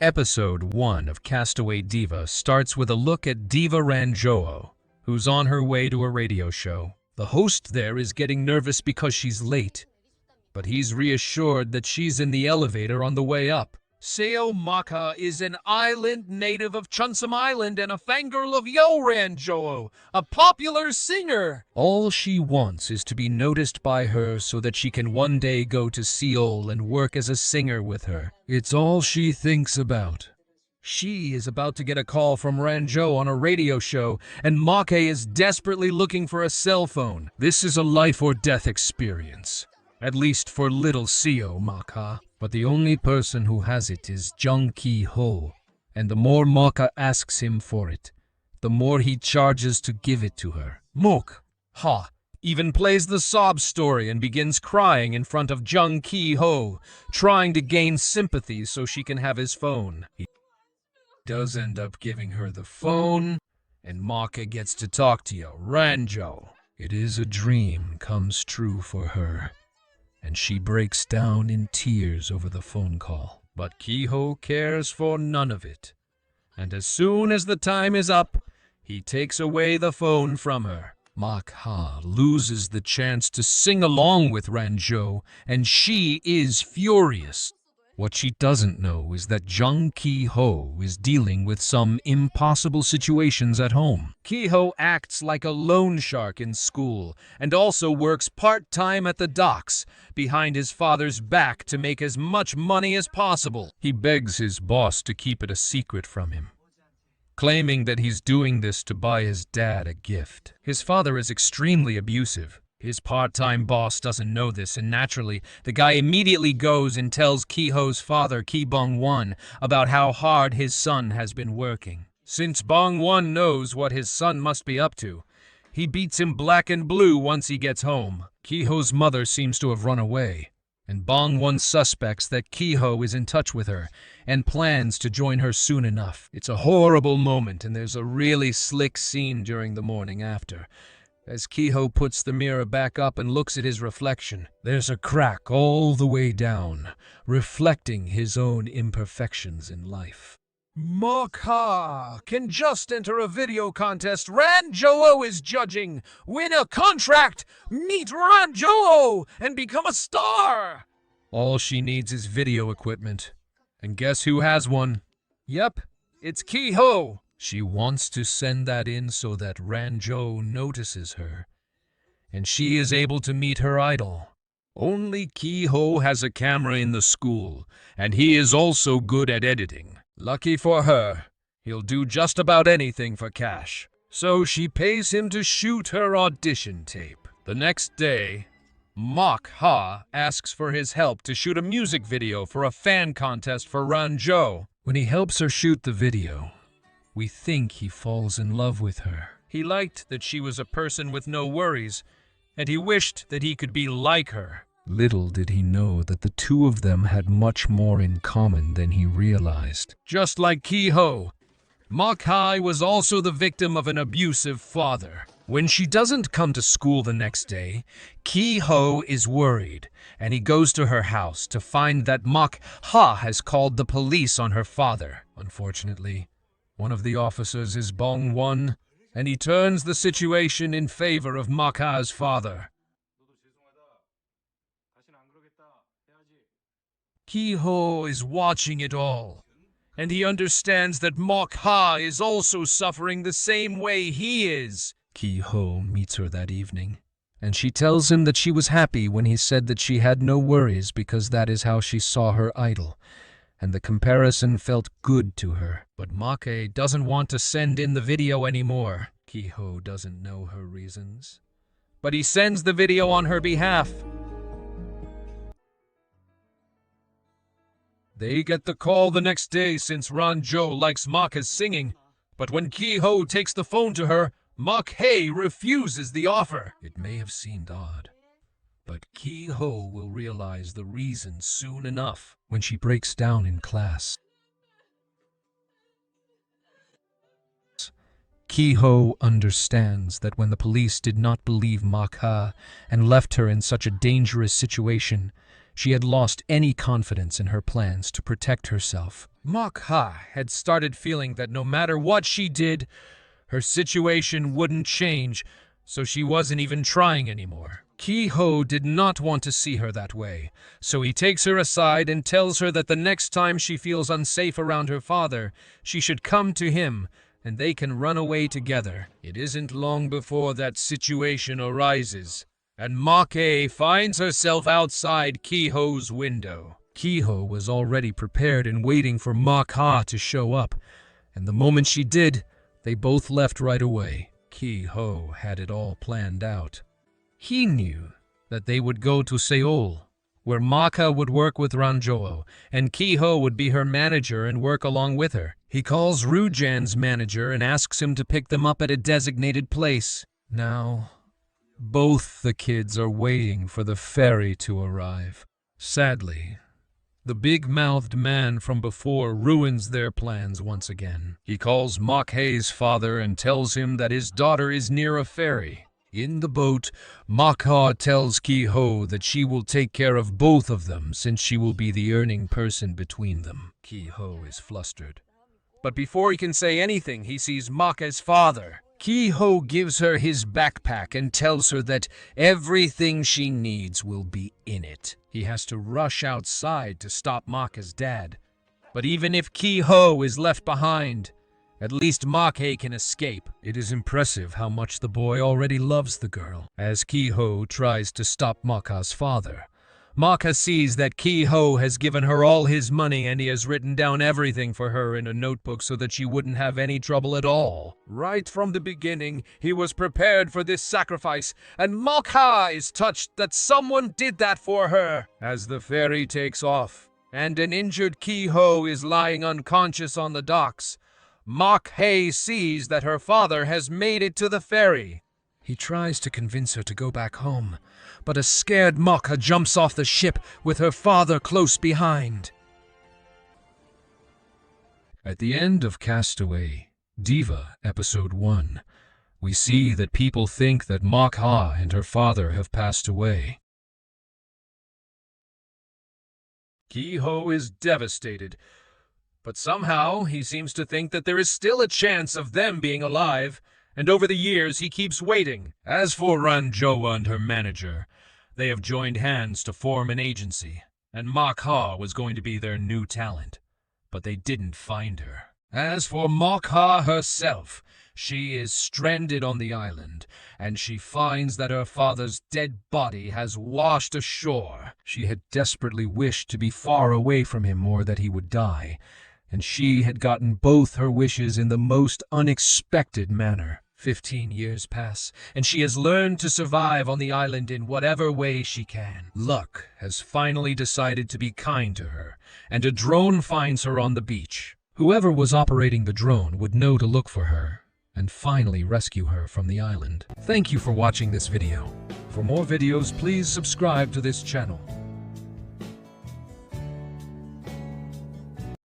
Episode 1 of Castaway Diva starts with a look at Diva Ranjo, who's on her way to a radio show. The host there is getting nervous because she's late, but he's reassured that she's in the elevator on the way up. Seo Maka is an island native of Chunsum Island and a fangirl of Yeol Ranjo, a popular singer. All she wants is to be noticed by her so that she can one day go to Seoul and work as a singer with her. It's all she thinks about. She is about to get a call from Ranjo on a radio show, and Maka is desperately looking for a cell phone. This is a life or death experience, at least for little Seo Maka. But the only person who has it is Jong-hyeop, and the more Maka asks him for it, the more he charges to give it to her. Mok-ha even plays the sob story and begins crying in front of Jong-hyeop, trying to gain sympathy so she can have his phone. He does end up giving her the phone, and Maka gets to talk to Ranjo. It is a dream comes true for her, and she breaks down in tears over the phone call. But Hyeop cares for none of it, and as soon as the time is up, he takes away the phone from her. Maka loses the chance to sing along with Ranjo, and she is furious. What she doesn't know is that Jong-hyeop is dealing with some impossible situations at home. Hyeop acts like a loan shark in school and also works part-time at the docks behind his father's back to make as much money as possible. He begs his boss to keep it a secret from him, claiming that he's doing this to buy his dad a gift. His father is extremely abusive. His part-time boss doesn't know this, and naturally, the guy immediately goes and tells Hyeop's father, Bong-won, about how hard his son has been working. Since Bong-won knows what his son must be up to, he beats him black and blue once he gets home. Hyeop's mother seems to have run away, and Bong-won suspects that Hyeop is in touch with her and plans to join her soon enough. It's a horrible moment, and there's a really slick scene during the morning after. As Hyeop puts the mirror back up and looks at his reflection, there's a crack all the way down, reflecting his own imperfections in life. Maka can just enter a video contest Ranjo is judging, win a contract, meet Ranjo, and become a star. All she needs is video equipment. And guess who has one? Yep, it's Hyeop. She wants to send that in so that Ranjo notices her, and she is able to meet her idol. Only Hyeop has a camera in the school, and he is also good at editing. Lucky for her, he'll do just about anything for cash. So she pays him to shoot her audition tape. The next day, Maka asks for his help to shoot a music video for a fan contest for Ranjo. When he helps her shoot the video, we think he falls in love with her. He liked that she was a person with no worries, and he wished that he could be like her. Little did he know that the two of them had much more in common than he realized. Just like Hyeop, Maka was also the victim of an abusive father. When she doesn't come to school the next day, Hyeop is worried, and he goes to her house to find that Maka has called the police on her father. Unfortunately, one of the officers is Bong-won, and he turns the situation in favor of Maka's father. Hyeop is watching it all, and he understands that Maka is also suffering the same way he is. Hyeop meets her that evening, and she tells him that she was happy when he said that she had no worries because that is how she saw her idol, and the comparison felt good to her. But Maka doesn't want to send in the video anymore. Hyeop doesn't know her reasons, but he sends the video on her behalf. They get the call the next day since Ranjo likes Maka's singing, but when Hyeop takes the phone to her, Maka refuses the offer. It may have seemed odd, but Hyeop will realize the reason soon enough when she breaks down in class. Hyeop understands that when the police did not believe Maka and left her in such a dangerous situation, She had lost any confidence in her plans to protect herself. Mok-ha had started feeling that no matter what she did, her situation wouldn't change, so she wasn't even trying anymore. Ki-ho did not want to see her that way, so he takes her aside and tells her that the next time she feels unsafe around her father, she should come to him, and they can run away together. It isn't long before that situation arises, and Mok-hae finds herself outside Ki-ho's window. Ki-ho was already prepared and waiting for Mok-ha to show up, and the moment she did, they both left right away. Ki-ho had it all planned out. He knew that they would go to Seoul, where Mok-ha would work with Ranjo, and Ki-ho would be her manager and work along with her. He calls Rujan's manager and asks him to pick them up at a designated place. Now, both the kids are waiting for the ferry to arrive. Sadly, the big-mouthed man from before ruins their plans once again. He calls Mok-hae's father and tells him that his daughter is near a ferry. In the boat, Mok-ha tells Ki-ho that she will take care of both of them since she will be the earning person between them. Ki-ho is flustered. But before he can say anything, he sees Mok-hae's father. Ki-ho gives her his backpack and tells her that everything she needs will be in it. He has to rush outside to stop Mok-hae's dad. But even if Ki-ho is left behind, at least Mok-hae can escape. It is impressive how much the boy already loves the girl. As Ki-ho tries to stop Mok-ha's father, Mok-ha sees that Ki-ho has given her all his money and he has written down everything for her in a notebook so that she wouldn't have any trouble at all. Right from the beginning, he was prepared for this sacrifice, and Mok-ha is touched that someone did that for her. As the ferry takes off, and an injured Ki-ho is lying unconscious on the docks, Mok-hae sees that her father has made it to the ferry. He tries to convince her to go back home, but a scared Mok-ha jumps off the ship with her father close behind. At the end of Castaway Diva Episode 1, we see that people think that Mok-ha and her father have passed away. Ki-ho is devastated, but somehow he seems to think that there is still a chance of them being alive, and over the years he keeps waiting. As for Ranjo and her manager, they have joined hands to form an agency, and Mok-ha was going to be their new talent, but they didn't find her. As for Mok-ha herself, she is stranded on the island, and she finds that her father's dead body has washed ashore. She had desperately wished to be far away from him or that he would die, and she had gotten both her wishes in the most unexpected manner. 15 years pass, and she has learned to survive on the island in whatever way she can. Luck has finally decided to be kind to her, and a drone finds her on the beach. Whoever was operating the drone would know to look for her, and finally rescue her from the island. Thank you for watching this video. For more videos, please subscribe to this channel.